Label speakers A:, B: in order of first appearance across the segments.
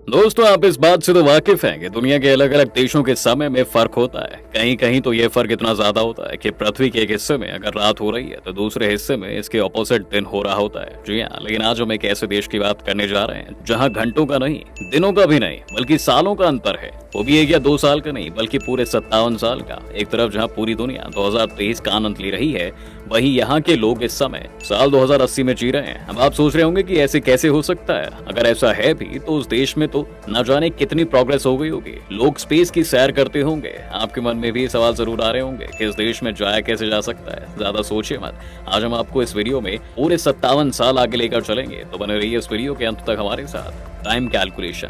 A: दोस्तों, आप इस बात से तो वाकिफ हैं कि दुनिया के अलग अलग देशों के समय में फर्क होता है। कहीं कहीं तो ये फर्क इतना ज्यादा होता है कि पृथ्वी के एक हिस्से में अगर रात हो रही है तो दूसरे हिस्से में इसके ऑपोजिट दिन हो रहा होता है। जी हाँ, लेकिन आज हम एक ऐसे देश की बात करने जा रहे हैं जहाँ घंटों का नहीं, दिनों का भी नहीं, बल्कि सालों का अंतर है। वो भी 1 या 2 साल का नहीं, बल्कि पूरे 57 साल का। एक तरफ जहाँ पूरी दुनिया 2023 का आनंद ले रही है, वहीं यहाँ के लोग इस समय साल 2080 में जी रहे हैं। अब आप सोच रहे होंगे कि ऐसे कैसे हो सकता है। अगर ऐसा है भी तो उस देश में तो न जाने कितनी प्रोग्रेस हो गई होगी। लोग स्पेस की सैर करते होंगे। आपके मन में भी सवाल जरूर आ रहे होंगे कि इस देश में जाया कैसे जा सकता है। ज्यादा सोचिए मत। आज हम आपको इस वीडियो में पूरे 57 साल आगे लेकर चलेंगे, तो बने रहिए इस वीडियो के अंत तक हमारे साथ। Time calculation.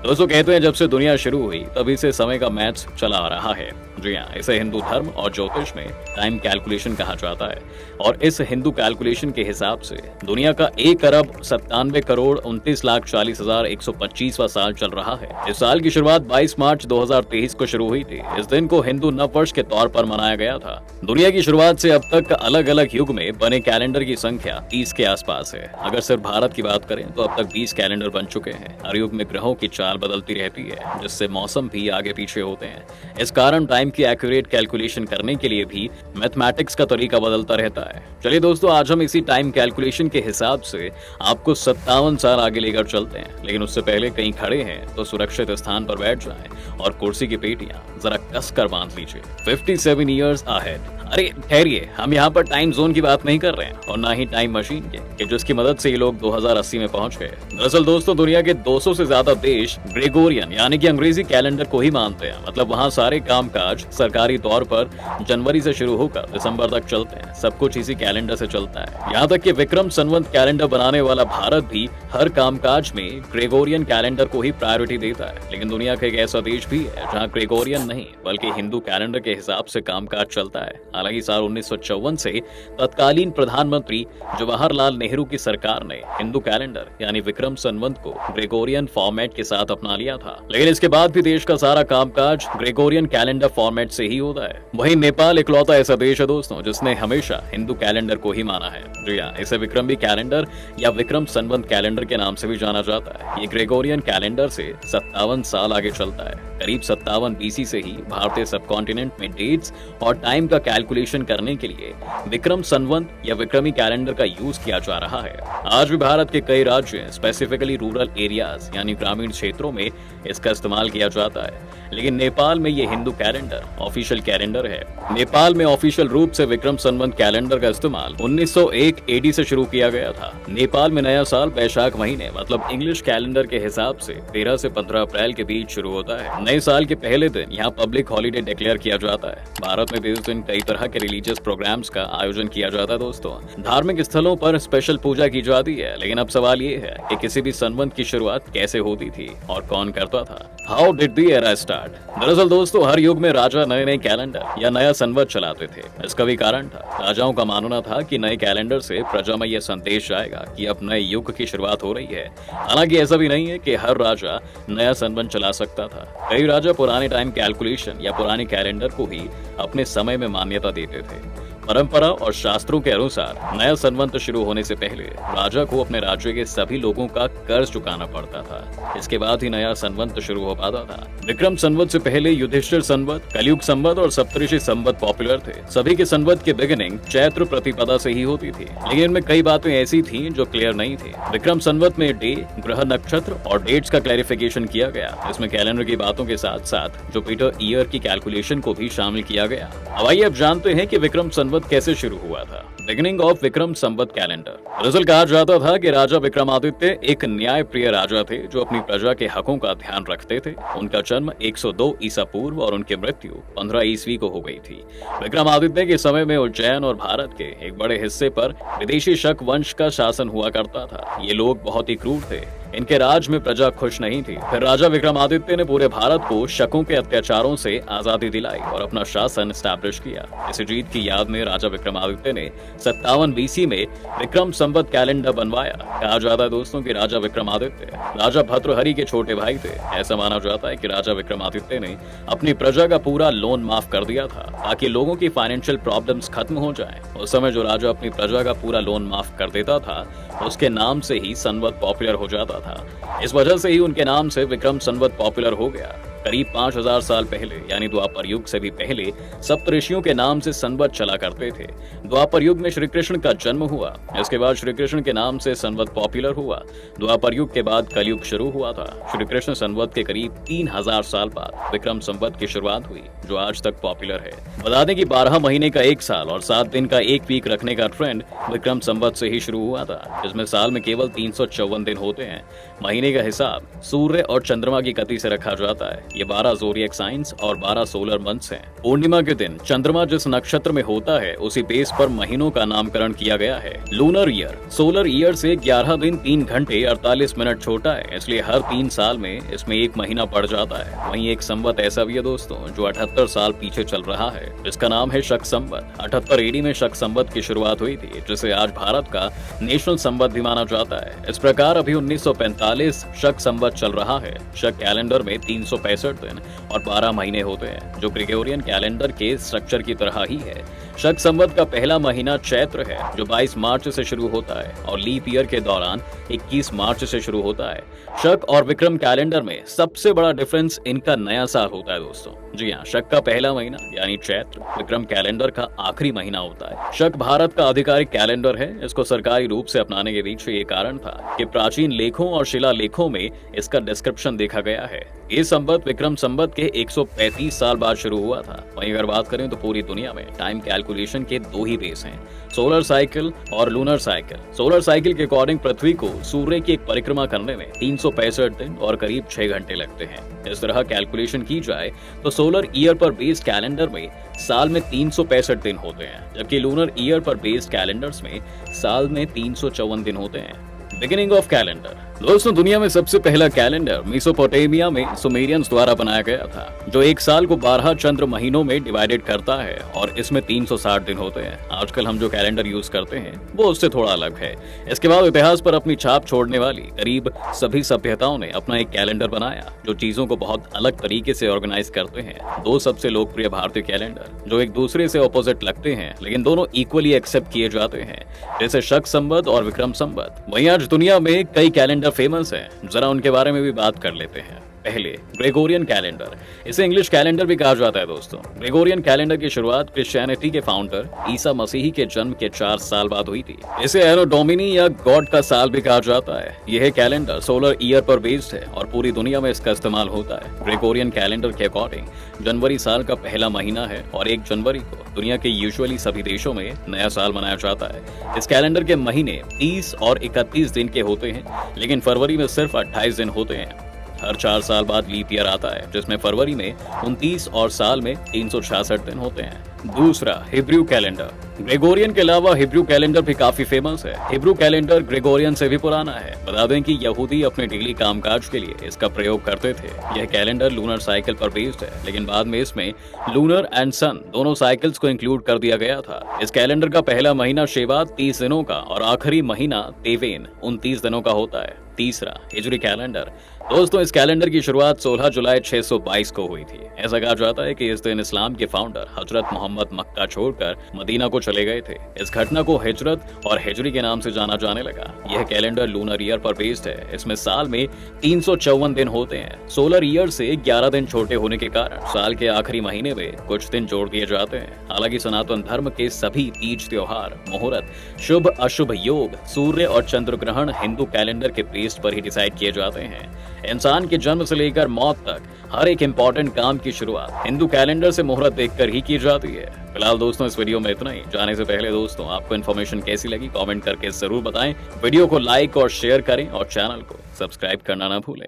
A: दोस्तों, कहते हैं जब से दुनिया शुरू हुई तभी से समय का मैथ्स चला आ रहा है। जी हाँ, इसे हिंदू धर्म और ज्योतिष में टाइम कैलकुलेशन कहा जाता है। और इस हिंदू कैलकुलेशन के हिसाब से दुनिया का 1 अरब 97 करोड़ 29 लाख 40 हजार 125वां साल चल रहा है। इस साल की शुरुआत 22 मार्च 2023 को शुरू हुई थी। इस दिन को हिंदू नववर्ष के तौर पर मनाया गया था। दुनिया की शुरुआत से अब तक अलग अलग युग में बने कैलेंडर की संख्या 30 के आसपास है। अगर सिर्फ भारत की बात करें तो अब तक 20 कैलेंडर बन चुके हैं। हर युग में ग्रहों की चाल बदलती रहती है, जिससे मौसम भी आगे पीछे होते हैं। इस कारण टाइम की एक्यूरेट कैलकुलेशन करने के लिए भी मैथमेटिक्स का तरीका बदलता रहता है। चलिए दोस्तों, आज हम इसी टाइम कैलकुलेशन के हिसाब से आपको 57 साल आगे लेकर चलते हैं। लेकिन उससे पहले कहीं खड़े हैं तो सुरक्षित स्थान पर बैठ जाएं और कुर्सी की पेटियां जरा कसकर बांध लीजिए। 57 ईयर्स अहेड। अरे ठहरिए, हम यहाँ पर टाइम जोन की बात नहीं कर रहे हैं और ना ही टाइम मशीन की, कि जिसकी मदद से ये लोग 2080 में पहुंच गए। दरअसल दोस्तों, दुनिया के 200 से ज्यादा देश ग्रेगोरियन यानी कि अंग्रेजी कैलेंडर को ही मानते हैं। मतलब वहाँ सारे कामकाज सरकारी तौर पर जनवरी से शुरू होकर दिसंबर तक चलते हैं। सब कुछ इसी कैलेंडर से चलता है। यहाँ तक कि विक्रम संवत कैलेंडर बनाने वाला भारत भी हर कामकाज में ग्रेगोरियन कैलेंडर को ही प्रायोरिटी देता है। लेकिन दुनिया का एक ऐसा देश भी है जहाँ ग्रेगोरियन नहीं बल्कि हिंदू कैलेंडर के हिसाब से कामकाज चलता है। हालांकि साल 1954 से तत्कालीन प्रधानमंत्री जवाहरलाल नेहरू की सरकार ने हिंदू कैलेंडर यानी विक्रम संवत को ग्रेगोरियन फॉर्मेट के साथ अपना लिया था। लेकिन इसके बाद भी देश का सारा कामकाज ग्रेगोरियन कैलेंडर फॉर्मेट से ही होता है। वहीं नेपाल इकलौता ऐसा देश है दोस्तों जिसने हमेशा हिंदू कैलेंडर को ही माना है। जी हाँ, इसे विक्रमी कैलेंडर या विक्रम संवत कैलेंडर के नाम से भी जाना जाता है। ये ग्रेगोरियन कैलेंडर से 57 साल आगे चलता है। करीब 57 बीसी से ही भारतीय सबकॉन्टिनेंट में डेट्स और टाइम का कैलकुलेशन करने के लिए विक्रम संवत या विक्रमी कैलेंडर का यूज किया जा रहा है। आज भी भारत के कई राज्य स्पेसिफिकली रूरल एरियाज यानी ग्रामीण क्षेत्रों में इसका इस्तेमाल किया जाता है। लेकिन नेपाल में ये हिंदू कैलेंडर ऑफिशियल कैलेंडर है। नेपाल में ऑफिशियल रूप से विक्रम संवत कैलेंडर का इस्तेमाल 1901 एडी से शुरू किया गया था। नेपाल में नया साल वैशाख महीने मतलब इंग्लिश कैलेंडर के हिसाब से 13 से 15 अप्रैल के बीच शुरू होता है। नए साल के पहले दिन यहाँ पब्लिक हॉलीडे डिक्लेयर किया जाता है। भारत में भी इस दिन कई तरह के रिलीजियस प्रोग्राम्स का आयोजन किया जाता है दोस्तों। धार्मिक स्थलों पर स्पेशल पूजा की जाती है। लेकिन अब सवाल ये है कि किसी भी संवत की शुरुआत कैसे होती थी और कौन करता था। How did the era start? दरअसल दोस्तों, हर युग में राजा नए नए कैलेंडर या नया संवत चलाते थे। इसका भी कारण था। राजाओं का मानना था कि नए कैलेंडर से प्रजा में यह संदेश जाएगा कि अब नए युग की शुरुआत हो रही है। हालांकि ऐसा भी नहीं है कि हर राजा नया संवत चला सकता था। कई राजा पुराने टाइम कैलकुलेशन या पुराने कैलेंडर को ही अपने समय में मान्यता देते थे। परंपरा और शास्त्रों के अनुसार नया संवत शुरू होने से पहले राजा को अपने राज्य के सभी लोगों का कर्ज चुकाना पड़ता था। इसके बाद ही नया संवत शुरू हो पाता था। विक्रम संवत से पहले युधिष्ठिर संवत, कलयुग संवत और सप्तऋषि संवत पॉपुलर थे। सभी के संवत की बिगिनिंग चैत्र प्रतिपदा से ही होती थी। लेकिन इनमें कई बातें ऐसी थी जो क्लियर नहीं थी। विक्रम संवत में डे, ग्रह, नक्षत्र और डेट्स का क्लैरिफिकेशन किया गया। इसमें कैलेंडर की बातों के साथ साथ जुपिटर ईयर की कैलकुलेशन को भी शामिल किया गया। अब आइए अब जानते हैं कि विक्रम संवत कैसे शुरू हुआ था। Beginning of Vikram Samvat calendar. दरअसल कहा जाता था कि राजा विक्रमादित्य एक न्याय प्रिय राजा थे जो अपनी प्रजा के हकों का ध्यान रखते थे। उनका जन्म 102 ईसा पूर्व और उनकी मृत्यु 15 ईस्वी को हो गई थी। विक्रमादित्य के समय में उज्जैन और भारत के एक बड़े हिस्से पर विदेशी शक वंश का शासन हुआ करता था। ये लोग बहुत ही क्रूर थे। इनके राज में प्रजा खुश नहीं थी। फिर राजा विक्रमादित्य ने पूरे भारत को शकों के अत्याचारों से आजादी दिलाई और अपना शासन स्टैब्लिश किया। इस जीत की याद में राजा विक्रमादित्य ने 57 बीसी में विक्रम संवत कैलेंडर बनवाया। कहा जाता है दोस्तों कि राजा विक्रमादित्य राजा भर्तृहरि के छोटे भाई थे। ऐसा माना जाता है कि राजा विक्रमादित्य ने अपनी प्रजा का पूरा लोन माफ कर दिया था ताकि लोगों की फाइनेंशियल प्रॉब्लम्स खत्म हो जाएं। उस समय जो राजा अपनी प्रजा का पूरा लोन माफ कर देता था उसके नाम से ही संवत पॉपुलर हो जाता होता था। इस वजह से ही उनके नाम से विक्रम संवत पॉपुलर हो गया। करीब 5000 साल पहले यानी द्वापर युग से भी पहले सप्तऋषियों के नाम से संवत चला करते थे। द्वापर युग में श्री कृष्ण का जन्म हुआ। इसके बाद श्री कृष्ण के नाम से संवत पॉपुलर हुआ। द्वापर युग के बाद कलयुग शुरू हुआ था। श्री कृष्ण संवत के करीब 3000 साल बाद विक्रम संवत की शुरुआत हुई, जो आज तक पॉपुलर है। बता दें कि 12 महीने का एक साल और 7 दिन का एक वीक रखने का ट्रेंड विक्रम संवत से ही शुरू हुआ था, जिसमें साल में केवल 354 दिन होते हैं। महीने का हिसाब सूर्य और चंद्रमा की गति से रखा जाता है। ये 12 ज़ोडिएक साइंस और 12 सोलर मंथ्स हैं। पूर्णिमा के दिन चंद्रमा जिस नक्षत्र में होता है उसी बेस पर महीनों का नामकरण किया गया है। लूनर ईयर सोलर ईयर से 11 दिन 3 घंटे 48 मिनट छोटा है, इसलिए हर 3 साल में इसमें एक महीना बढ़ जाता है। वहीं एक संवत ऐसा भी है दोस्तों जो 78 साल पीछे चल रहा है, जिसका नाम है शक संवत। 78 एडी में शक संवत की शुरुआत हुई थी, जिसे आज भारत का नेशनल संवत भी माना जाता है। इस प्रकार अभी 1945 शक संवत चल रहा है। शक कैलेंडर में 365 दिन और 12 महीने होते हैं, जो ग्रेगोरियन कैलेंडर के स्ट्रक्चर की तरह ही है। शक संवत का पहला महीना चैत्र है, जो 22 मार्च से शुरू होता है और लीप ईयर के दौरान 21 मार्च से शुरू होता है। शक और विक्रम कैलेंडर में सबसे बड़ा डिफरेंस इनका नया साल होता है दोस्तों। जी हाँ, शक का पहला महीना यानी चैत्र विक्रम कैलेंडर का आखिरी महीना होता है। शक भारत का आधिकारिक कैलेंडर है। इसको सरकारी रूप से अपनाने के पीछे ये कारण था कि प्राचीन लेखों और शिलालेखों में इसका डिस्क्रिप्शन देखा गया है। ये संवत विक्रम संवत के 135 साल बाद शुरू हुआ था। वहीं अगर बात करें तो पूरी दुनिया में टाइम कैलकुलेशन के 2 ही बेस हैं, सोलर साइकिल और लूनर साइकिल। सोलर साइकिल के अकॉर्डिंग पृथ्वी को सूर्य की एक परिक्रमा करने में 365 दिन और करीब 6 घंटे लगते हैं। इस तरह कैलकुलेशन की जाए तो सोलर ईयर पर बेस्ड कैलेंडर में साल में 365 दिन होते हैं, जबकि लूनर ईयर पर बेस्ड कैलेंडर्स में साल में 354 दिन होते हैं। बिगिनिंग ऑफ कैलेंडर दोस्तों, दुनिया में सबसे पहला कैलेंडर मेसोपोटामिया में सुमेरियंस द्वारा बनाया गया था, जो एक साल को 12 चंद्र महीनों में डिवाइडेड करता है और इसमें 360 दिन होते हैं। आजकल हम जो कैलेंडर यूज करते हैं वो उससे थोड़ा अलग है। इसके बाद इतिहास पर अपनी छाप छोड़ने वाली करीब सभी सभ्यताओं ने अपना एक कैलेंडर बनाया, जो चीजों को बहुत अलग तरीके से ऑर्गेनाइज करते हैं। 2 सबसे लोकप्रिय भारतीय कैलेंडर जो एक दूसरे से ऑपोजिट लगते हैं, लेकिन दोनों इक्वली एक्सेप्ट किए जाते हैं, जैसे शक संवत और विक्रम संवत। वहीं आज दुनिया में कई कैलेंडर फेमस है, जरा उनके बारे में भी बात कर लेते हैं। पहले ग्रेगोरियन कैलेंडर, इसे इंग्लिश कैलेंडर भी कहा जाता है दोस्तों। ग्रेगोरियन कैलेंडर की शुरुआत क्रिश्चियनिटी के फाउंडर ईसा मसीही के जन्म के 4 साल बाद हुई थी। इसे एनो डोमिनी या गॉड का साल भी कहा जाता है। यह कैलेंडर सोलर ईयर पर बेस्ड है और पूरी दुनिया में इसका इस्तेमाल होता है। ग्रेगोरियन कैलेंडर के अकॉर्डिंग जनवरी साल का पहला महीना है और 1 जनवरी को दुनिया के यूजुअली सभी देशों में नया साल मनाया जाता है। इस कैलेंडर के महीने 30 और 31 दिन के होते हैं, लेकिन फरवरी में सिर्फ 28 दिन होते हैं। हर 4 साल बाद लीप ईयर आता है, जिसमें फरवरी में 29 और साल में 366 दिन होते हैं। दूसरा, हिब्रू कैलेंडर। ग्रेगोरियन के अलावा हिब्रू कैलेंडर भी काफी फेमस है। हिब्रू कैलेंडर ग्रेगोरियन से भी पुराना है। बता दें कि यहूदी अपने डेली कामकाज के लिए इसका प्रयोग करते थे। यह कैलेंडर लूनर साइकिल पर बेस्ड है, लेकिन बाद में इसमें लूनर एंड सन दोनों साइकिल्स को इंक्लूड कर दिया गया था। इस कैलेंडर का पहला महीना शेवात 30 दिनों का और आखिरी महीना तेवेन 29 दिनों का होता है। तीसरा, हिजरी कैलेंडर। दोस्तों, इस कैलेंडर की शुरुआत 16 जुलाई 622 को हुई थी। ऐसा कहा जाता है कि इस दिन इस्लाम के फाउंडर हजरत मोहम्मद मक्का छोड़कर मदीना को चले गए थे। इस घटना को हिजरत और हिजरी के नाम से जाना जाने लगा। यह कैलेंडर लूनर ईयर पर बेस्ड है। इसमें साल में 354 दिन होते हैं। सोलर ईयर से 11 दिन छोटे होने के कारण साल के आखिरी महीने में कुछ दिन जोड़ दिए जाते हैं। हालांकि सनातन धर्म के सभी तीज त्योहार, मुहूर्त, शुभ अशुभ योग, सूर्य और चंद्र ग्रहण हिंदू कैलेंडर के बेस पर ही डिसाइड किए जाते हैं। इंसान के जन्म से लेकर मौत तक हर एक इंपॉर्टेंट काम की शुरुआत हिंदू कैलेंडर से मुहूर्त देखकर ही की जाती है। फिलहाल दोस्तों, इस वीडियो में इतना ही। जाने से पहले दोस्तों, आपको इन्फॉर्मेशन कैसी लगी कमेंट करके जरूर बताएं। वीडियो को लाइक और शेयर करें और चैनल को सब्सक्राइब करना ना भूलें।